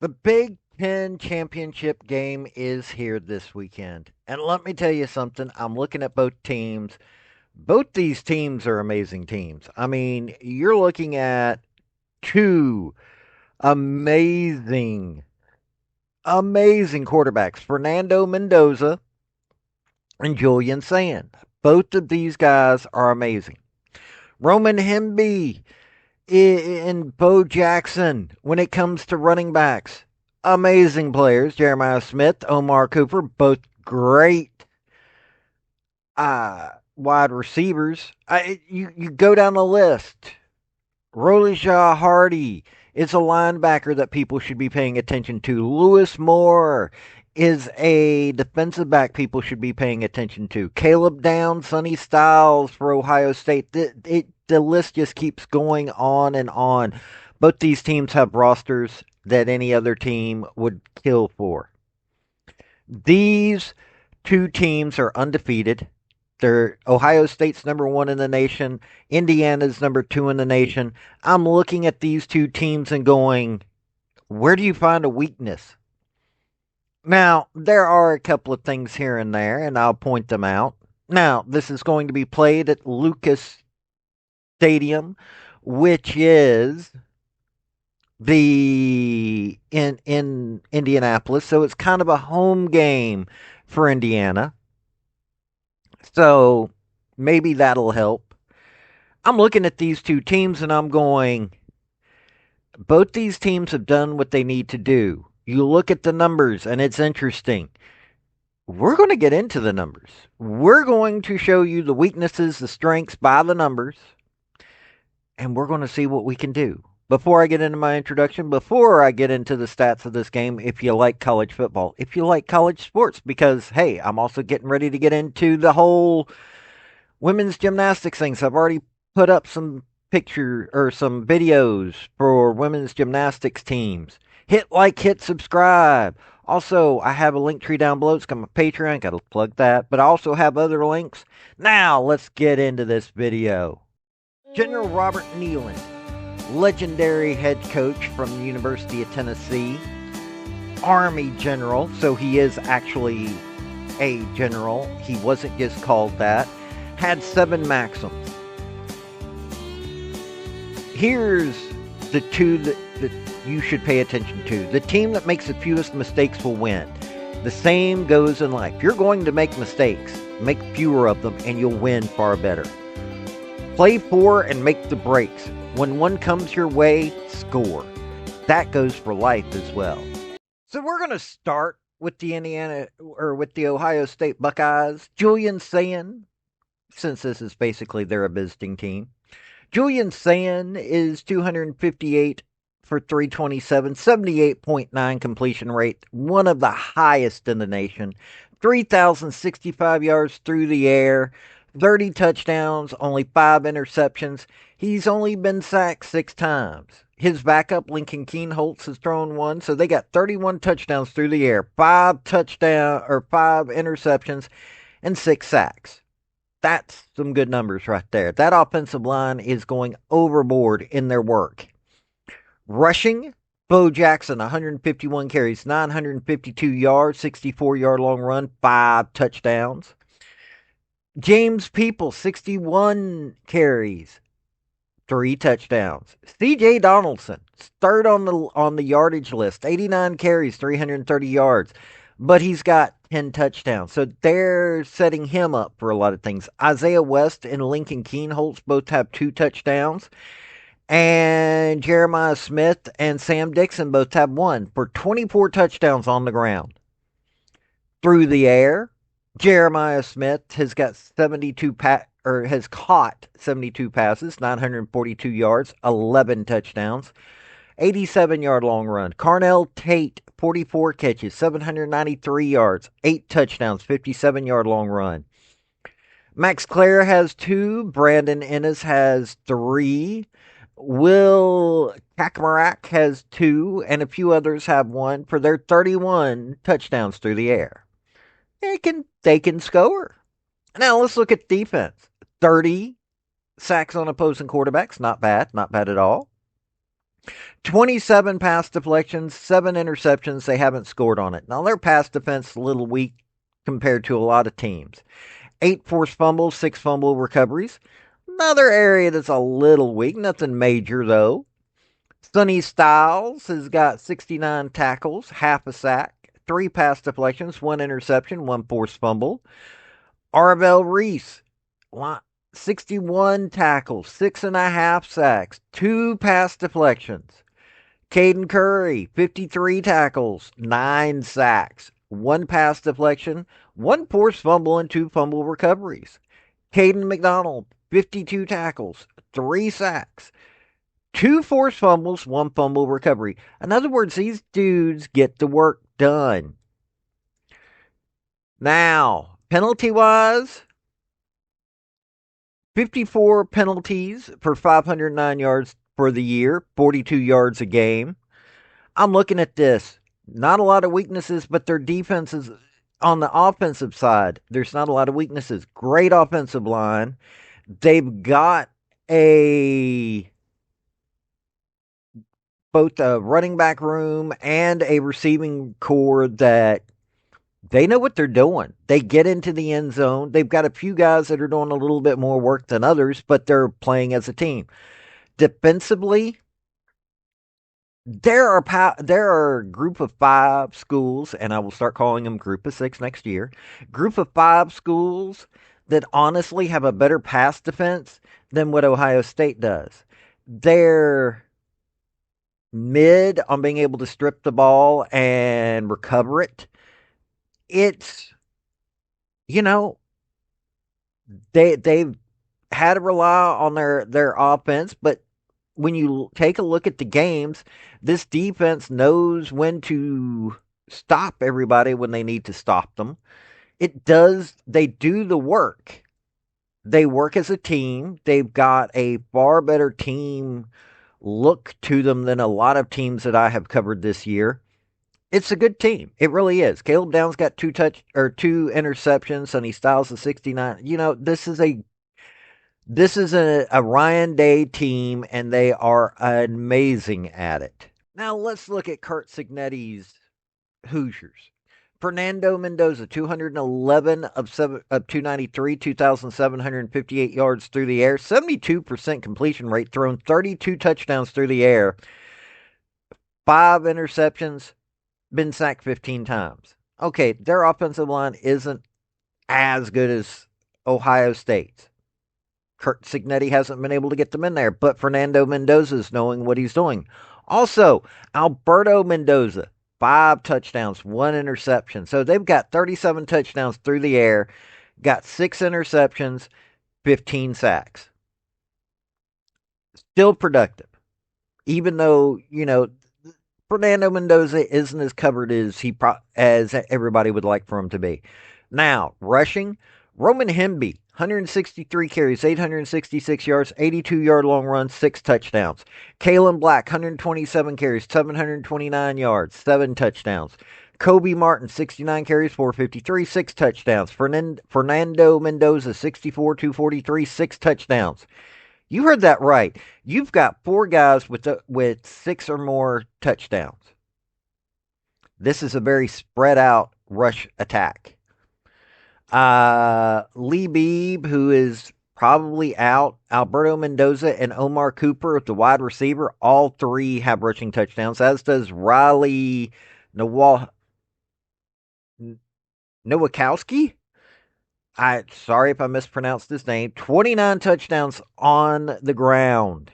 The Big Ten championship game is here this weekend. And let me tell you something. I'm looking at both teams. Both these teams are amazing teams. I mean, you're looking at two amazing, amazing quarterbacks Fernando Mendoza and Julian Sand. Both of these guys are amazing. Roman Hemby and Bo Jackson, when it comes to running backs, amazing players. Jeremiah Smith, Omar Cooper, both great wide receivers. You go down the list. Rolijah Hardy is a linebacker that people should be paying attention to. Lewis Moore is a defensive back people should be paying attention to. Caleb Downs, Sonny Styles for Ohio State. The list just keeps going on and on. Both these teams have rosters that any other team would kill for. These two teams are undefeated. They're Ohio State's number one in the nation. Indiana's number two in the nation. I'm looking at these two teams and going, where do you find a weakness? Now, there are a couple of things here and there, and I'll point them out. Now, this is going to be played at Lucas Stadium, which is the in Indianapolis, so it's kind of a home game for Indiana. So maybe that'll help. I'm looking at these two teams and I'm going, both these teams have done what they need to do. You look at the numbers and it's interesting. We're going to get into the numbers. We're going to show you the weaknesses, the strengths by the numbers, and we're going to see what we can do. Before I get into my introduction, before I get into the stats of this game, if you like college football, if you like college sports, because hey, I'm also getting ready to get into the whole women's gymnastics things. I've already put up some picture or some videos for women's gymnastics teams. Hit like, hit subscribe. Also, I have a link tree down below. It's got my Patreon. Got to plug that. But I also have other links. Now, let's get into this video. General Robert Nealon, legendary head coach from the University of Tennessee, Army general, so he is actually a general. He wasn't just called that. Had 7 maxims. Here's the two that you should pay attention to. The team that makes the fewest mistakes will win. The same goes in life. You're going to make mistakes. Make fewer of them and you'll win far better. Play for and make the breaks. When one comes your way, score. That goes for life as well. So we're going to start with the Ohio State Buckeyes. Julian Sand, since this is basically they're a visiting team. Julian Sand is 258 for 327, 78.9 completion rate, one of the highest in the nation. 3,065 yards through the air, 30 touchdowns, only 5 interceptions. He's only been sacked 6 times. His backup, Lincoln Keenholz, has thrown 1, so they got 31 touchdowns through the air, 5 interceptions, and 6 sacks. That's some good numbers right there. That offensive line is going overboard in their work. Rushing, Bo Jackson, 151 carries, 952 yards, 64-yard long run, 5 touchdowns. James People, 61 carries, 3 touchdowns. C.J. Donaldson, third on the yardage list, 89 carries, 330 yards, but he's got 10 touchdowns. So they're setting him up for a lot of things. Isaiah West and Lincoln Keenholz both have 2 touchdowns. And Jeremiah Smith and Sam Dixon both have 1 for 24 touchdowns on the ground. Through the air, Jeremiah Smith has got has caught 72 passes, 942 yards, 11 touchdowns, 87-yard long run. Carnell Tate, 44 catches, 793 yards, 8 touchdowns, 57-yard long run. Max Clare has 2, Brandon Ennis has 3, Will Kakmarak has 2, and a few others have 1 for their 31 touchdowns through the air. They can score. Now let's look at defense. 30 sacks on opposing quarterbacks, not bad at all. 27 pass deflections, 7 interceptions. They haven't scored on it. Now, their pass defense is a little weak compared to a lot of teams. 8 forced fumbles, 6 fumble recoveries. Another area that's a little weak, nothing major though. Sonny Styles has got 69 tackles, half a sack, 3 pass deflections, 1 interception, 1 forced fumble. Arvell Reese, 61 tackles, 6.5 sacks, 2 pass deflections. Caden Curry, 53 tackles, 9 sacks, 1 pass deflection, 1 forced fumble, and 2 fumble recoveries. Caden McDonald, 52 tackles, 3 sacks, 2 forced fumbles, 1 fumble recovery. In other words, these dudes get the work done. Now, penalty wise, 54 penalties for 509 yards for the year, 42 yards a game. I'm looking at this. Not a lot of weaknesses, but their defense is on the offensive side. There's not a lot of weaknesses. Great offensive line. They've got both a running back room and a receiving core that they know what they're doing. They get into the end zone. They've got a few guys that are doing a little bit more work than others, but they're playing as a team. Defensively, there are a group of 5 schools, and I will start calling them group of 6 next year. Group of 5 schools that honestly have a better pass defense than what Ohio State does. They're mid on being able to strip the ball and recover it. It's, you know, they've had to rely on their offense, but when you take a look at the games, this defense knows when to stop everybody when they need to stop them. They do the work. They work as a team. They've got a far better team look to them than a lot of teams that I have covered this year. It's a good team. It really is. Caleb Downs got 2 interceptions. Sonny Styles is 69. This is a Ryan Day team, and they are amazing at it. Now let's look at Kurt Signetti's Hoosiers. Fernando Mendoza, 211 of 293, 2,758 yards through the air, 72% completion rate, thrown 32 touchdowns through the air, 5 interceptions, been sacked 15 times. Okay, their offensive line isn't as good as Ohio State's. Kurt Signetti hasn't been able to get them in there, but Fernando Mendoza is knowing what he's doing. Also, Alberto Mendoza, 5 touchdowns, 1 interception. So they've got 37 touchdowns through the air, got 6 interceptions, 15 sacks. Still productive. Even though, Fernando Mendoza isn't as covered as everybody would like for him to be. Now, rushing, Roman Hemby, 163 carries, 866 yards, 82-yard long run, 6 touchdowns. Kalen Black, 127 carries, 729 yards, 7 touchdowns. Kobe Martin, 69 carries, 453, 6 touchdowns. Fernando Mendoza, 64, 243, 6 touchdowns. You heard that right. You've got 4 guys with 6 or more touchdowns. This is a very spread out rush attack. Lee Beebe, who is probably out, Alberto Mendoza, and Omar Cooper at the wide receiver. All 3 have rushing touchdowns, as does Riley Nowakowski. Sorry if I mispronounced his name. 29 touchdowns on the ground.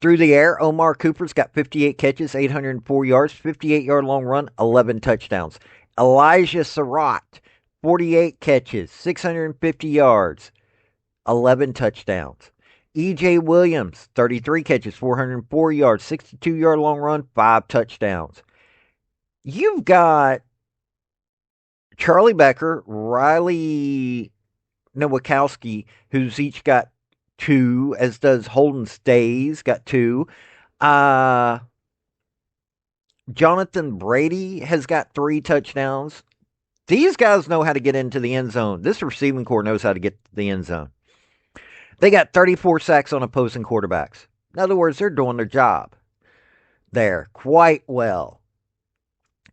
Through the air, Omar Cooper's got 58 catches, 804 yards, 58-yard long run, 11 touchdowns. Elijah Surratt, 48 catches, 650 yards, 11 touchdowns. E.J. Williams, 33 catches, 404 yards, 62-yard long run, 5 touchdowns. You've got Charlie Becker, Riley Nowakowski, who's each got 2, as does Holden Stays, got 2. Jonathan Brady has got 3 touchdowns. These guys know how to get into the end zone. This receiving core knows how to get to the end zone. They got 34 sacks on opposing quarterbacks. In other words, they're doing their job there quite well.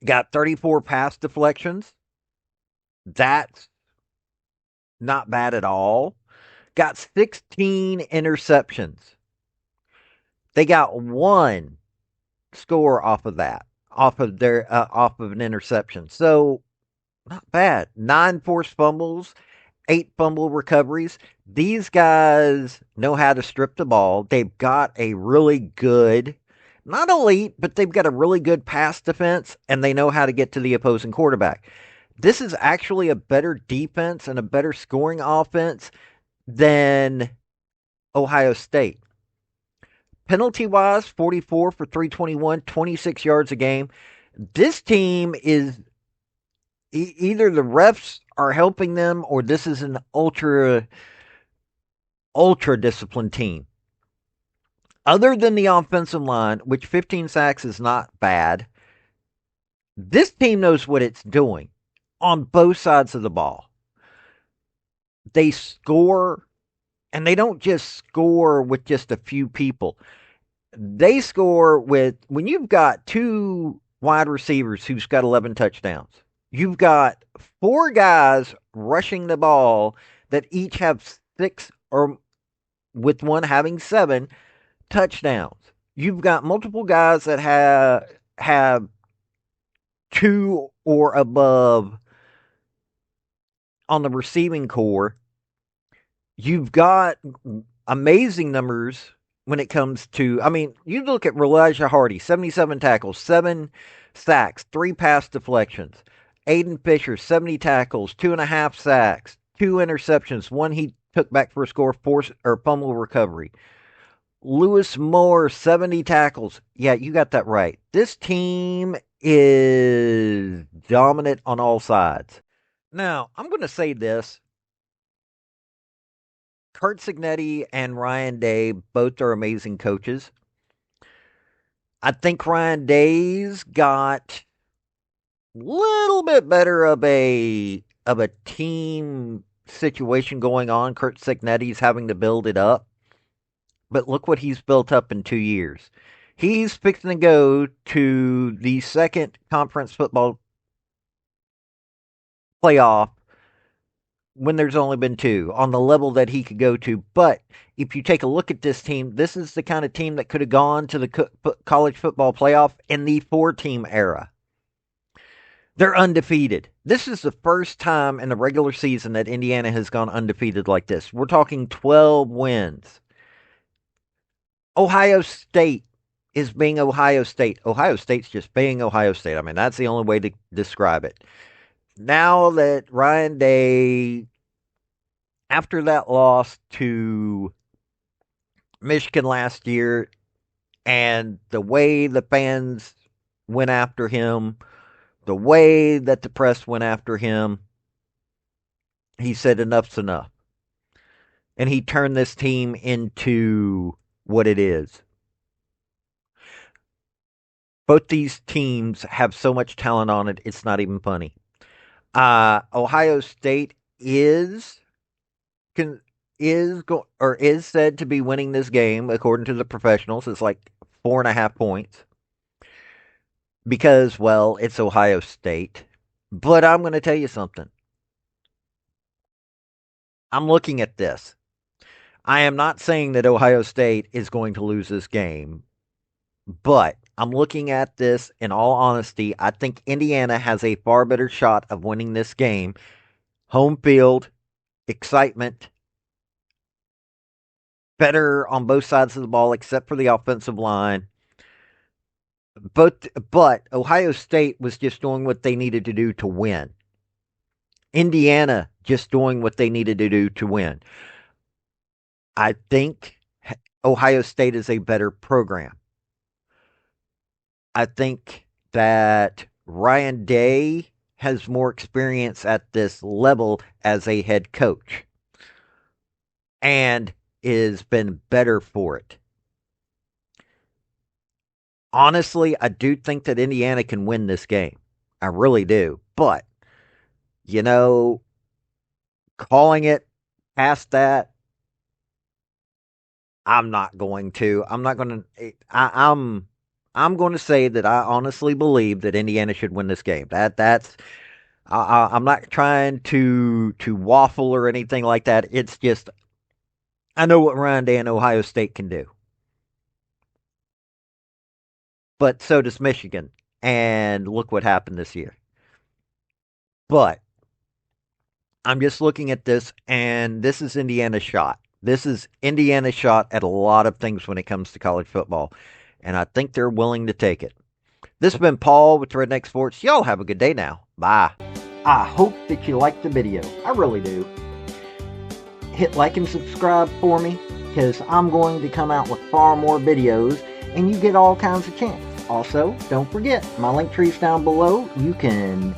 Got 34 pass deflections. That's not bad at all. Got 16 interceptions. They got one score off of that, off of an interception. So not bad. 9 forced fumbles, 8 fumble recoveries. These guys know how to strip the ball. They've got a really good, not elite, but they've got a really good pass defense, and they know how to get to the opposing quarterback. This is actually a better defense and a better scoring offense than Ohio State. Penalty wise, 44 for 321, 26 yards a game. This team is either the refs are helping them or this is an ultra disciplined team. Other than the offensive line, which 15 sacks is not bad, this team knows what it's doing on both sides of the ball. They score, and they don't just score with just a few people. They score with, when you've got two wide receivers who's got 11 touchdowns, you've got four guys rushing the ball that each have six, or with one having 7 touchdowns. You've got multiple guys that have two or above on the receiving core. You've got amazing numbers when it comes to, I mean, you look at Elijah Hardy, 77 tackles, 7 sacks, 3 pass deflections. Aiden Fisher, 70 tackles, 2.5 sacks, 2 interceptions, one he took back for a score, force or fumble recovery. Lewis Moore, 70 tackles. Yeah, you got that right. This team is dominant on all sides. Now, I'm going to say this. Kurt Signetti and Ryan Day both are amazing coaches. I think Ryan Day's got a little bit better of a team situation going on. Kurt Signetti's having to build it up. But look what he's built up in 2 years. He's fixing to go to the second conference football playoff when there's only been two on the level that he could go to. But if you take a look at this team, this is the kind of team that could have gone to the college football playoff in the 4-team era. They're undefeated. This is the first time in the regular season that Indiana has gone undefeated like this. We're talking 12 wins. Ohio State is being Ohio State. Ohio State's just being Ohio State. I mean, that's the only way to describe it. Now that Ryan Day, after that loss to Michigan last year, and the way the fans went after him, the way that the press went after him, he said enough's enough. And he turned this team into what it is. Both these teams have so much talent on it, it's not even funny. Ohio State is said to be winning this game according to the professionals. It's like 4.5 points because, well, it's Ohio State. But I'm going to tell you something. I'm looking at this. I am not saying that Ohio State is going to lose this game, but I'm looking at this in all honesty. I think Indiana has a far better shot of winning this game. Home field, excitement, better on both sides of the ball except for the offensive line. But Ohio State was just doing what they needed to do to win. Indiana just doing what they needed to do to win. I think Ohio State is a better program. I think that Ryan Day has more experience at this level as a head coach and has been better for it. Honestly, I do think that Indiana can win this game. I really do. But, you know, calling it past that, I'm not going to. I'm not going to. I'm going to say that I honestly believe that Indiana should win this game. That's. I'm not trying to waffle or anything like that. It's just I know what Ryan Day and Ohio State can do, but so does Michigan. And look what happened this year. But I'm just looking at this, and this is Indiana's shot. This is Indiana's shot at a lot of things when it comes to college football, and I think they're willing to take it. This has been Paul with Redneck Sports. Y'all have a good day now. Bye. I hope that you liked the video. I really do. Hit like and subscribe for me, because I'm going to come out with far more videos, and you get all kinds of chance. Also, don't forget, my link tree's down below. You can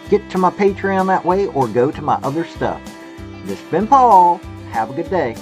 get to my Patreon that way or go to my other stuff. This has been Paul. Have a good day.